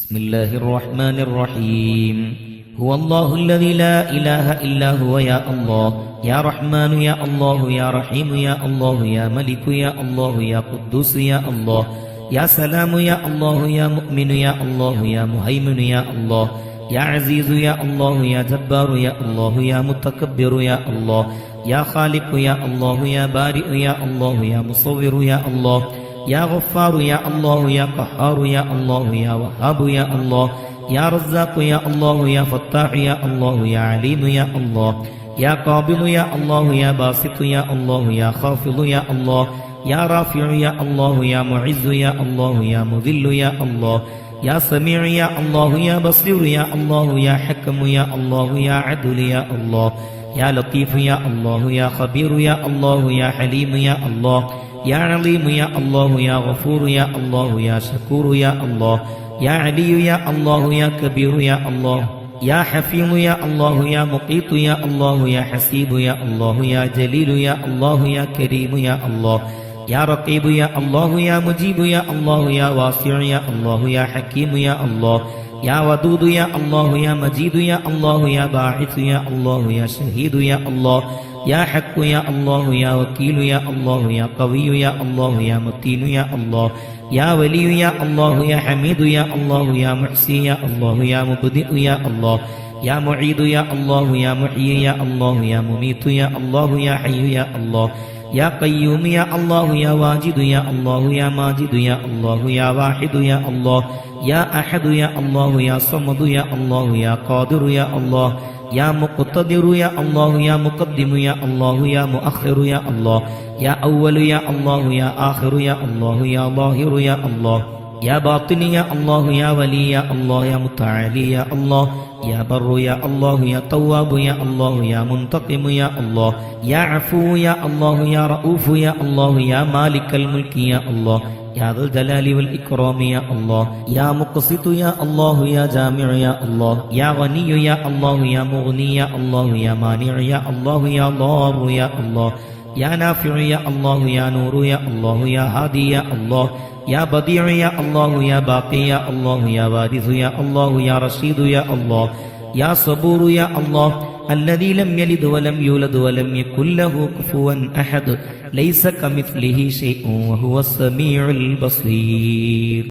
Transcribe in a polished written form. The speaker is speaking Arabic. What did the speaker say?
بسم الله الرحمن الرحيم هو الله الذي لا إله إلا هو يا الله يا رحمن يا الله يا رحيم يا الله يا ملك يا الله يا قدوس يا الله يا سلام يا الله يا مؤمن يا الله يا مهيمن يا الله يا عزيز يا الله يا جبار يا الله يا متكبر يا الله يا خالق يا الله يا بارئ يا الله يا مصور يا الله يا غفار يا الله يا قهار يا الله يا وهاب يا الله يا رزاق يا الله يا فتاح يا الله يا عليم يا الله يا قابض يا الله يا باسط يا الله يا خافض يا الله يا رافع يا الله يا معز يا الله يا مذل يا الله يا سميع يا الله يا بصير يا الله يا حكم يا الله يا عدل يا الله يا لطيف يا الله يا خبير يا الله يا حليم يا الله يا عليم يا الله يا غفور يا الله يا شكور يا الله يا علي يا الله يا كبير يا الله يا حفيظ يا الله يا مقيت يا الله يا حسيب يا الله يا جليل يا الله يا كريم يا الله يا رقيب يا الله يا مجيب يا الله يا واسع يا الله يا حكيم يا الله يا ودود يا الله يا مجيد يا الله يا باعث يا الله يا شهيد يا الله يا حق يا الله يا وكيل يا الله يا قوي يا الله يا متين يا الله يا ولي يا الله يا حميد يا الله يا محسي يا الله يا مبدئ يا الله يا معيد يا الله يا محيي يا الله يا مميت يا الله يا حي يا الله يا قيوم يا الله يا واجد يا الله يا ماجد يا الله يا واحد يا الله يا أحد يا الله يا صمد يا الله يا قادر يا الله يا مقتدر يا الله يا مقدم يا الله يا مؤخر يا الله يا أول يا الله يا آخر يا الله يا ظاهر يا الله يا باطن يا الله يا ولي يا الله يا متعالي يا الله يا بر يا الله يا تواب يا الله يا منتقم يا الله يا عفو يا الله يا رؤوف يا الله يا مالك الملك يا الله يا ذا الجلال والإكرام يا الله يا مقسط يا الله يا جامع يا الله يا غني يا الله يا مغني يا الله يا مانع يا الله يا ضار يا الله يا نافع يا الله يا نور يا الله يا هادي يا الله يا بديع يا الله يا باقي يا الله يا وارث يا الله يا رشيد يا الله يا صبور يا الله الذي لم يلد ولم يولد ولم يكن له كفوا أحد ليس كمثله شيء وهو السميع البصير.